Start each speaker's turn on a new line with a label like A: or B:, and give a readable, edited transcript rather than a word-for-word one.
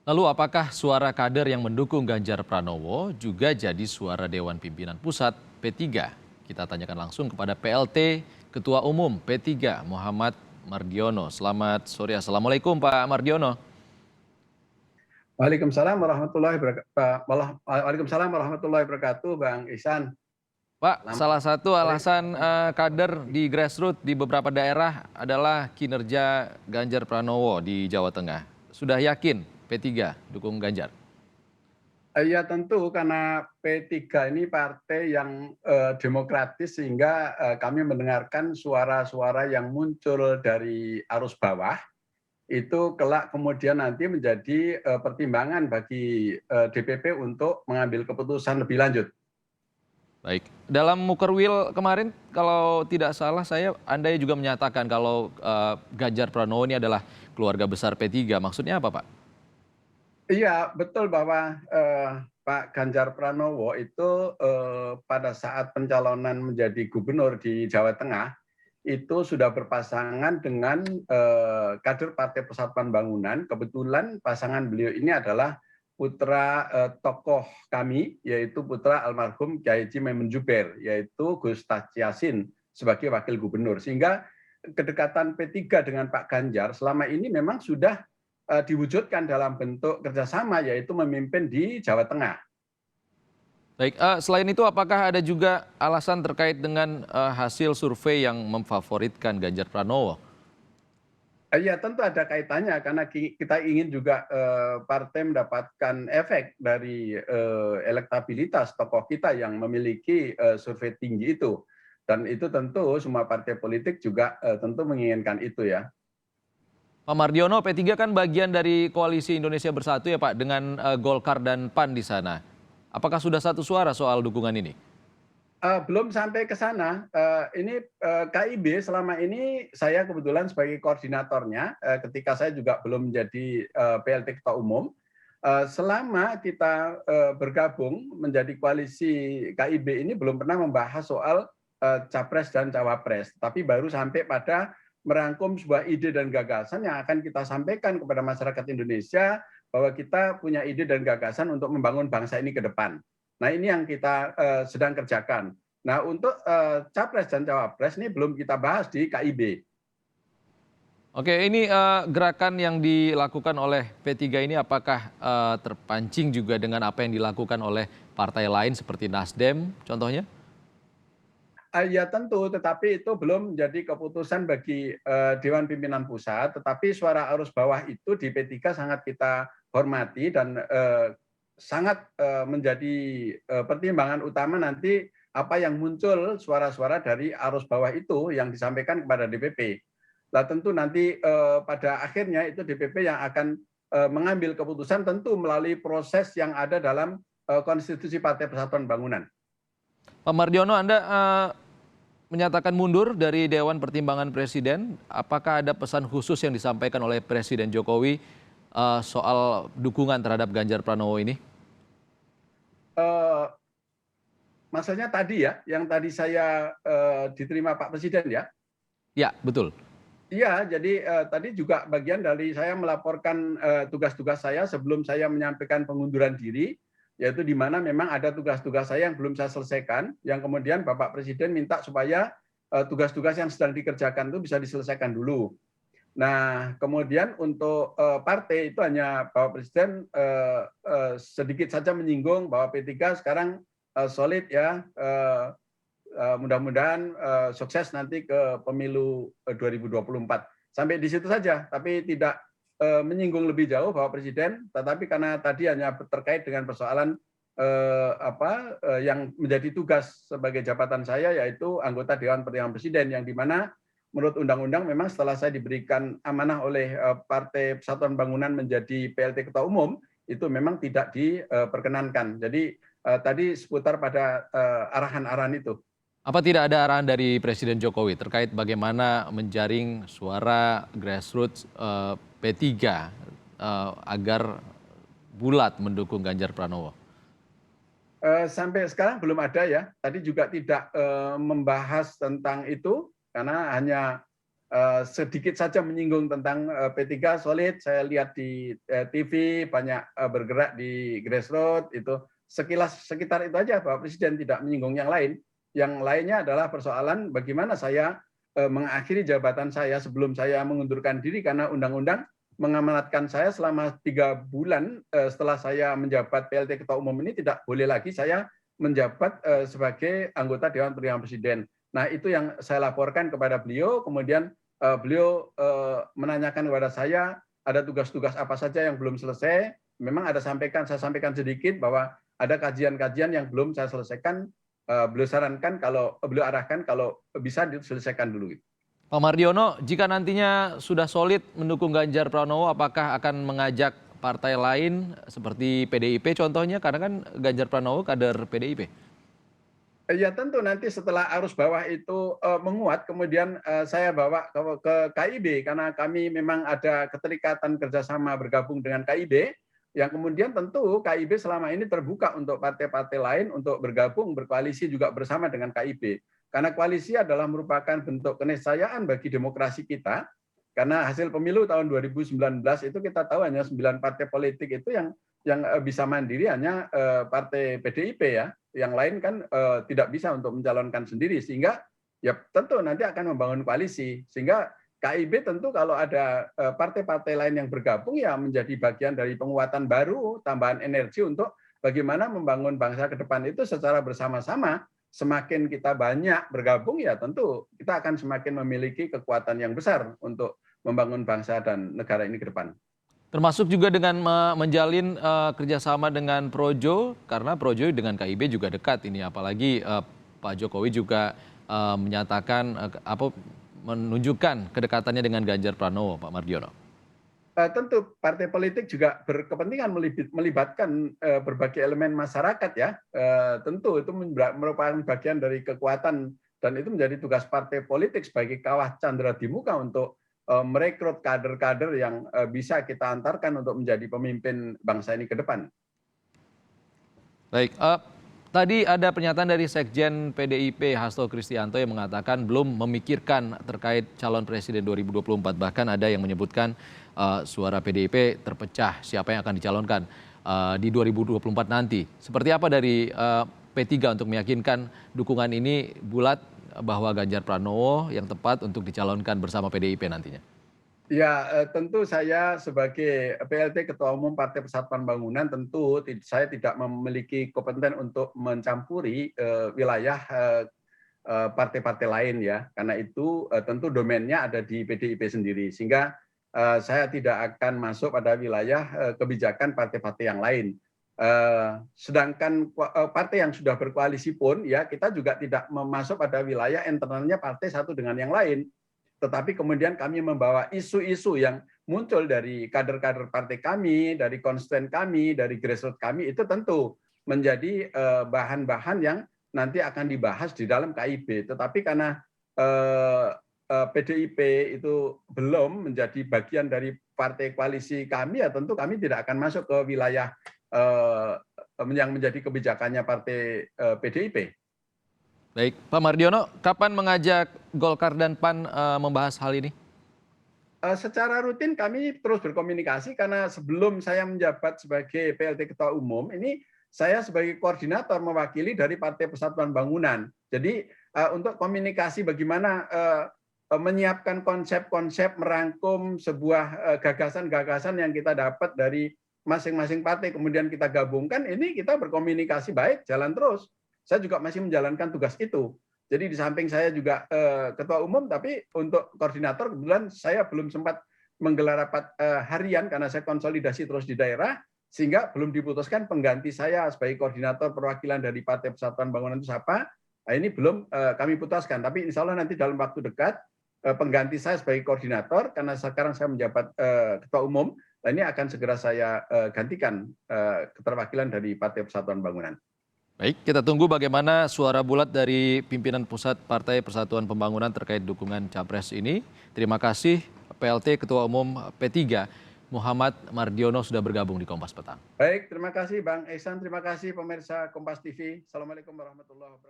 A: Lalu apakah suara kader yang mendukung Ganjar Pranowo juga jadi suara Dewan Pimpinan Pusat P3? Kita tanyakan langsung kepada PLT Ketua Umum P3 Muhammad Mardiono. Selamat sore, Assalamualaikum Pak Mardiono.
B: Waalaikumsalam warahmatullahi wabarakatuh, Bang Ihsan.
A: Pak,
B: Selamat
A: salah satu
B: sore.
A: alasan kader di grassroots di beberapa daerah adalah kinerja Ganjar Pranowo di Jawa Tengah. Sudah yakin P3 dukung Ganjar?
B: Ya tentu karena P3 ini partai yang demokratis sehingga kami mendengarkan suara-suara yang muncul dari arus bawah itu kelak kemudian nanti menjadi pertimbangan bagi DPP untuk mengambil keputusan lebih lanjut.
A: Baik, dalam Mukerwil kemarin kalau tidak salah Anda juga menyatakan kalau Ganjar Pranowo ini adalah keluarga besar P3. Maksudnya apa, Pak?
B: Iya, betul bahwa Pak Ganjar Pranowo itu pada saat pencalonan menjadi gubernur di Jawa Tengah itu sudah berpasangan dengan kader Partai Persatuan Bangunan. Kebetulan pasangan beliau ini adalah putra tokoh kami, yaitu putra almarhum Kiai Haji Maimun Zubair, yaitu Gus Yasin sebagai wakil gubernur. Sehingga kedekatan P3 dengan Pak Ganjar selama ini memang sudah diwujudkan dalam bentuk kerjasama, yaitu memimpin di Jawa Tengah.
A: Baik, selain itu apakah ada juga alasan terkait dengan hasil survei yang memfavoritkan Ganjar Pranowo?
B: Ya tentu ada kaitannya karena kita ingin juga partai mendapatkan efek dari elektabilitas tokoh kita yang memiliki survei tinggi itu. Dan itu tentu semua partai politik juga tentu menginginkan itu ya.
A: Pak Mardiono, P3 kan bagian dari Koalisi Indonesia Bersatu ya Pak, dengan Golkar dan PAN di sana. Apakah sudah satu suara soal dukungan ini?
B: Belum sampai ke sana. Ini KIB selama ini saya kebetulan sebagai koordinatornya, ketika saya juga belum menjadi PLT Ketua Umum. Selama kita bergabung menjadi koalisi KIB ini belum pernah membahas soal capres dan cawapres, tapi baru sampai pada merangkum sebuah ide dan gagasan yang akan kita sampaikan kepada masyarakat Indonesia bahwa kita punya ide dan gagasan untuk membangun bangsa ini ke depan. Nah ini yang kita sedang kerjakan. Nah untuk capres dan cawapres ini belum kita bahas di KIB.
A: Oke, ini gerakan yang dilakukan oleh P3 ini apakah terpancing juga dengan apa yang dilakukan oleh partai lain seperti Nasdem contohnya?
B: Ya tentu, tetapi itu belum menjadi keputusan bagi Dewan Pimpinan Pusat, tetapi suara arus bawah itu di P3 sangat kita hormati dan sangat menjadi pertimbangan utama nanti apa yang muncul suara-suara dari arus bawah itu yang disampaikan kepada DPP. Nah tentu nanti pada akhirnya itu DPP yang akan mengambil keputusan tentu melalui proses yang ada dalam konstitusi Partai Persatuan Bangunan.
A: Pak Mardiono, Anda menyatakan mundur dari Dewan Pertimbangan Presiden. Apakah ada pesan khusus yang disampaikan oleh Presiden Jokowi soal dukungan terhadap Ganjar Pranowo ini?
B: Maksudnya tadi ya, yang tadi saya diterima Pak Presiden ya?
A: Ya, betul.
B: Iya, jadi tadi juga bagian dari saya melaporkan tugas-tugas saya sebelum saya menyampaikan pengunduran diri, yaitu di mana memang ada tugas-tugas saya yang belum saya selesaikan, yang kemudian Bapak Presiden minta supaya tugas-tugas yang sedang dikerjakan itu bisa diselesaikan dulu. Nah, kemudian untuk partai itu hanya Bapak Presiden sedikit saja menyinggung bahwa P3 sekarang solid ya, mudah-mudahan sukses nanti ke pemilu 2024. Sampai di situ saja, tapi tidak menyinggung lebih jauh Bapak Presiden, tetapi karena tadi hanya terkait dengan persoalan yang menjadi tugas sebagai jabatan saya, yaitu anggota Dewan Pertimbangan Presiden, yang dimana menurut undang-undang memang setelah saya diberikan amanah oleh Partai Persatuan Bangunan menjadi PLT Ketua Umum, itu memang tidak diperkenankan. Jadi tadi seputar pada arahan-arahan itu.
A: Apa tidak ada arahan dari Presiden Jokowi terkait bagaimana menjaring suara grassroots P3 agar bulat mendukung Ganjar Pranowo?
B: Sampai sekarang belum ada ya. Tadi juga tidak membahas tentang itu karena hanya sedikit saja menyinggung tentang P3 solid. Saya lihat di TV banyak bergerak di grassroots itu sekitar itu aja Pak Presiden, tidak menyinggung yang lain. Yang lainnya adalah persoalan bagaimana saya mengakhiri jabatan saya sebelum saya mengundurkan diri, karena undang-undang mengamanatkan saya selama 3 bulan setelah saya menjabat PLT Ketua Umum ini tidak boleh lagi saya menjabat sebagai anggota Dewan Pertimbangan Presiden. Nah, itu yang saya laporkan kepada beliau, kemudian beliau menanyakan kepada saya ada tugas-tugas apa saja yang belum selesai. Memang saya sampaikan sedikit bahwa ada kajian-kajian yang belum saya selesaikan. Beliau arahkan kalau bisa diselesaikan dulu.
A: Pak Mardiono, jika nantinya sudah solid mendukung Ganjar Pranowo, apakah akan mengajak partai lain seperti PDIP contohnya? Karena kan Ganjar Pranowo kader PDIP.
B: Ya tentu nanti setelah arus bawah itu menguat, kemudian saya bawa ke KIB, karena kami memang ada keterikatan kerjasama bergabung dengan KIB, yang kemudian tentu KIB selama ini terbuka untuk partai-partai lain untuk bergabung, berkoalisi juga bersama dengan KIB. Karena koalisi adalah merupakan bentuk keniscayaan bagi demokrasi kita, karena hasil pemilu tahun 2019 itu kita tahu hanya 9 partai politik itu yang bisa mandiri hanya partai PDIP ya, yang lain kan tidak bisa untuk mencalonkan sendiri, sehingga ya tentu nanti akan membangun koalisi, sehingga KIB tentu kalau ada partai-partai lain yang bergabung ya menjadi bagian dari penguatan baru, tambahan energi untuk bagaimana membangun bangsa ke depan itu secara bersama-sama. Semakin kita banyak bergabung ya tentu kita akan semakin memiliki kekuatan yang besar untuk membangun bangsa dan negara ini ke depan.
A: Termasuk juga dengan menjalin kerjasama dengan Projo, karena Projo dengan KIB juga dekat ini, apalagi Pak Jokowi juga menyatakan menunjukkan kedekatannya dengan Ganjar Pranowo, Pak Mardiono.
B: Tentu partai politik juga berkepentingan melibatkan berbagai elemen masyarakat ya. Tentu itu merupakan bagian dari kekuatan dan itu menjadi tugas partai politik sebagai kawah candera di muka untuk merekrut kader-kader yang bisa kita antarkan untuk menjadi pemimpin bangsa ini ke depan.
A: Baik, tadi ada pernyataan dari Sekjen PDIP Hasto Kristianto yang mengatakan belum memikirkan terkait calon presiden 2024. Bahkan ada yang menyebutkan suara PDIP terpecah siapa yang akan dicalonkan di 2024 nanti. Seperti apa dari P3 untuk meyakinkan dukungan ini bulat bahwa Ganjar Pranowo yang tepat untuk dicalonkan bersama PDIP nantinya?
B: Ya, tentu saya sebagai PLT Ketua Umum Partai Persatuan Bangunan tentu saya tidak memiliki kompeten untuk mencampuri wilayah partai-partai lain ya, karena itu tentu domainnya ada di PDIP sendiri, sehingga saya tidak akan masuk pada wilayah kebijakan partai-partai yang lain. Sedangkan partai yang sudah berkoalisi pun ya kita juga tidak masuk pada wilayah internalnya partai satu dengan yang lain. Tetapi kemudian kami membawa isu-isu yang muncul dari kader-kader partai kami, dari konstituen kami, dari grassroots kami, itu tentu menjadi bahan-bahan yang nanti akan dibahas di dalam KIB. Tetapi karena PDIP itu belum menjadi bagian dari partai koalisi kami, ya tentu kami tidak akan masuk ke wilayah yang menjadi kebijakannya partai PDIP.
A: Baik, Pak Mardiono, kapan mengajak Golkar dan PAN membahas hal ini?
B: Secara rutin kami terus berkomunikasi, karena sebelum saya menjabat sebagai PLT Ketua Umum, ini saya sebagai koordinator mewakili dari Partai Persatuan Bangunan. Jadi untuk komunikasi bagaimana menyiapkan konsep-konsep, merangkum sebuah gagasan-gagasan yang kita dapat dari masing-masing partai, kemudian kita gabungkan, ini kita berkomunikasi baik, jalan terus. Saya juga masih menjalankan tugas itu. Jadi di samping saya juga ketua umum, tapi untuk koordinator kebetulan saya belum sempat menggelar rapat harian karena saya konsolidasi terus di daerah, sehingga belum diputuskan pengganti saya sebagai koordinator perwakilan dari Partai Persatuan Bangunan itu siapa. Nah, ini belum kami putuskan, tapi insya Allah nanti dalam waktu dekat pengganti saya sebagai koordinator, karena sekarang saya menjabat ketua umum, nah ini akan segera saya gantikan keterwakilan dari Partai Persatuan Bangunan.
A: Baik, kita tunggu bagaimana suara bulat dari pimpinan pusat Partai Persatuan Pembangunan terkait dukungan Capres ini. Terima kasih PLT Ketua Umum P3 Muhammad Mardiono sudah bergabung di Kompas Petang.
B: Baik, terima kasih Bang Ehsan, terima kasih pemirsa Kompas TV. Assalamualaikum warahmatullahi wabarakatuh.